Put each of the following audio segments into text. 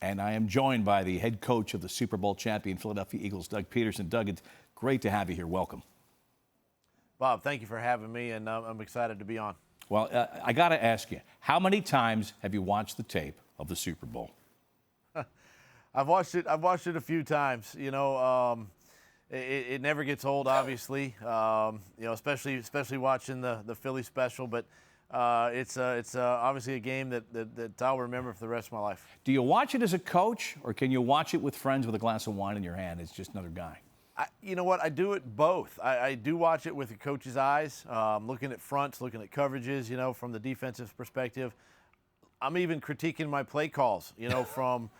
And I am joined by the head coach of the Super Bowl champion Philadelphia Eagles, Doug Pederson. Doug, it's great to have you here. Welcome. Bob, thank you for having me, and I'm excited to be on. Well, I got to ask you, how many times have you watched the tape of the Super Bowl? I've watched it a few times. You know, it never gets old, obviously. You know, especially watching the Philly special. But it's obviously a game that I'll remember for the rest of my life. Do you watch it as a coach, or can you watch it with friends with a glass of wine in your hand? It's just another guy. You know what? I do it both. I do watch it with the coach's eyes, looking at fronts, looking at coverages, you know, from the defensive perspective. I'm even critiquing my play calls, you know, from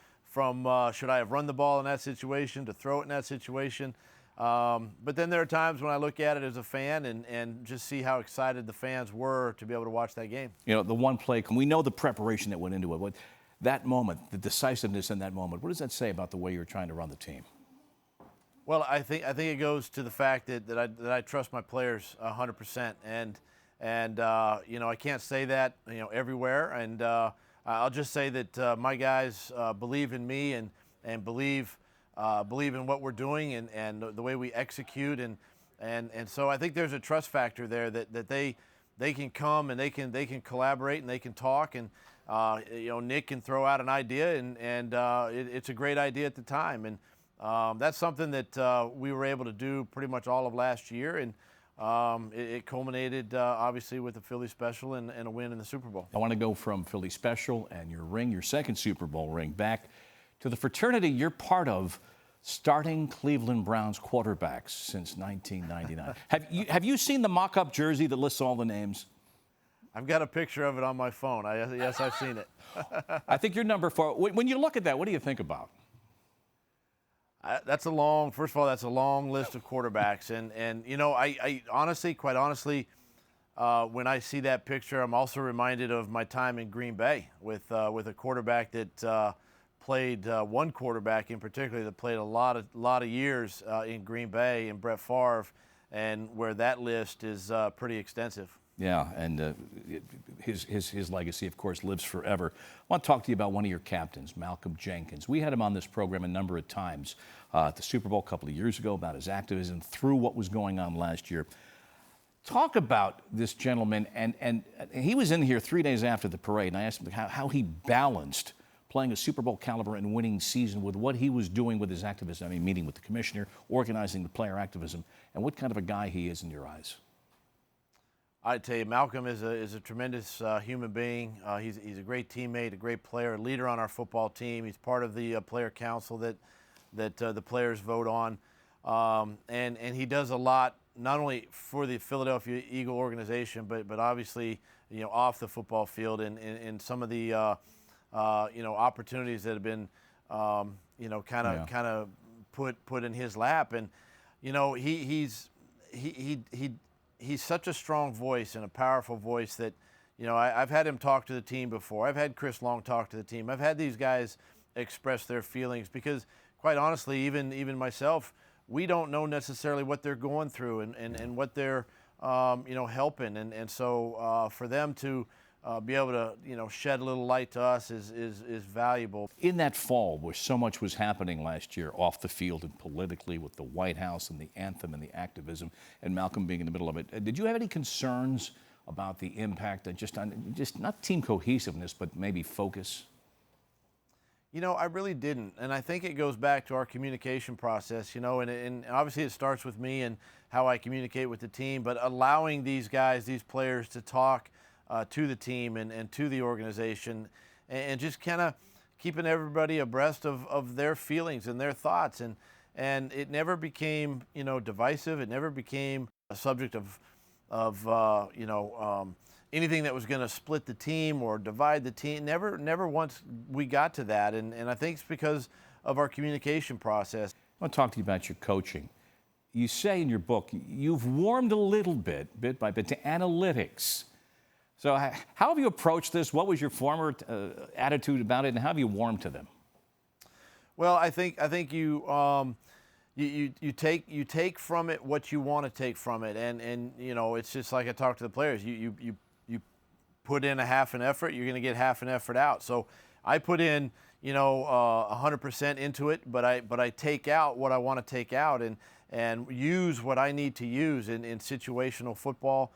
should I have run the ball in that situation to throw it in that situation. But then there are times when I look at it as a fan and just see how excited the fans were to be able to watch that game. You know, the one play, we know the preparation that went into it. That moment, the decisiveness in that moment, what does that say about the way you're trying to run the team? Well, I think it goes to the fact that I trust my players 100%, and you know, I can't say that, you know, everywhere, and I'll just say that my guys believe in me and believe in what we're doing and the way we execute, and so I think there's a trust factor there that they can come and they can collaborate and they can talk, and you know, Nick can throw out an idea and it's a great idea at the time, and that's something that we were able to do pretty much all of last year, and it culminated obviously with the Philly special and a win in the Super Bowl. I want to go from Philly special and your ring, your second Super Bowl ring, back to the fraternity you're part of, starting Cleveland Browns quarterbacks since 1999. Have you seen the mock-up jersey that lists all the names? I've got a picture of it on my phone. Yes, I've seen it. I think you're number 4. When you look at that, what do you think about? First of all, that's a long list of quarterbacks, and you know, I honestly, quite honestly, when I see that picture, I'm also reminded of my time in Green Bay with a quarterback that played one quarterback in particular that played a lot of years in Green Bay, and Brett Favre, and where that list is pretty extensive. Yeah, and his legacy, of course, lives forever. I want to talk to you about one of your captains, Malcolm Jenkins. We had him on this program a number of times at the Super Bowl a couple of years ago about his activism through what was going on last year. Talk about this gentleman, and he was in here 3 days after the parade, and I asked him how he balanced playing a Super Bowl caliber and winning season with what he was doing with his activism. I mean, meeting with the commissioner, organizing the player activism, and what kind of a guy he is in your eyes. I tell you, Malcolm is a tremendous human being. He's a great teammate, a great player, a leader on our football team. He's part of the player council that the players vote on, and he does a lot not only for the Philadelphia Eagle organization, but obviously, you know, off the football field and in some of the you know, opportunities that have been you know, kind of put in his lap, and you know, he's such a strong voice and a powerful voice that, you know, I've had him talk to the team before. I've had Chris Long talk to the team. I've had these guys express their feelings because, quite honestly, even myself, we don't know necessarily what they're going through and what they're, you know, helping. And so for them to be able to, you know, shed a little light to us is valuable. In that fall where so much was happening last year off the field and politically with the White House and the anthem and the activism and Malcolm being in the middle of it, did you have any concerns about the impact just not team cohesiveness, but maybe focus? You know, I really didn't, and I think it goes back to our communication process, you know, and obviously it starts with me and how I communicate with the team, but allowing these guys, these players to talk to the team and to the organization, and just kind of keeping everybody abreast of their feelings and their thoughts, and it never became, you know, divisive. It never became a subject of you know, anything that was going to split the team or divide the team. Never once we got to that, and I think it's because of our communication process. I want to talk to you about your coaching. You say in your book you've warmed a little bit by bit, to analytics. So how have you approached this? What was your former attitude about it, and how have you warmed to them? Well, I think you you take from it what you want to take from it, and you know, it's just like I talk to the players. You put in a half an effort, you're going to get half an effort out. So I put in, 100% into it, but I take out what I want to take out and use what I need to use in situational football,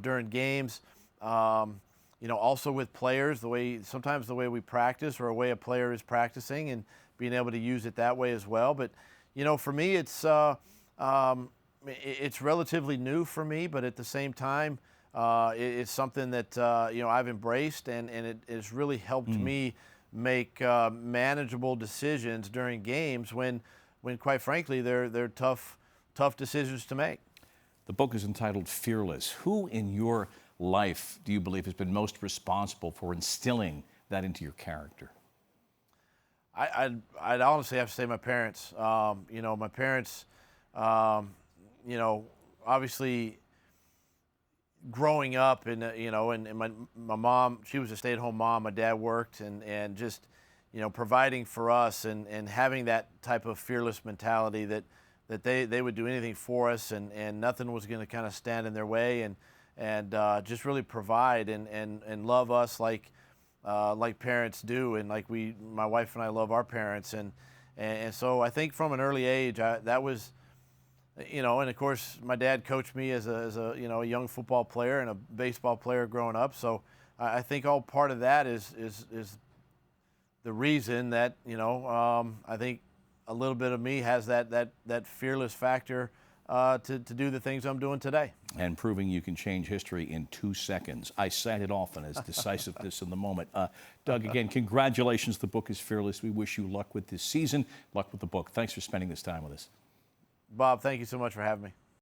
during games, also with players, sometimes the way we practice or a way a player is practicing and being able to use it that way as well. But, for me, it's relatively new for me, but at the same time, it's something that, I've embraced and it has really helped me make manageable decisions during games when quite frankly, they're tough decisions to make. The book is entitled Fearless. Who in your life do you believe has been most responsible for instilling that into your character? I'd honestly have to say my parents. My parents, obviously growing up and my mom, she was a stay-at-home mom. My dad worked and just, providing for us and having that type of fearless mentality that they would do anything for us and nothing was going to kind of stand in their way and just really provide and love us like parents do and like my wife and I love our parents and so I think from an early age that was, and of course my dad coached me as a a young football player and a baseball player growing up, so I think all part of that is the reason that I think a little bit of me has that fearless factor to do the things I'm doing today. And proving you can change history in 2 seconds. I cite it often as decisiveness in the moment. Doug, again, congratulations. The book is Fearless. We wish you luck with this season, luck with the book. Thanks for spending this time with us. Bob, thank you so much for having me.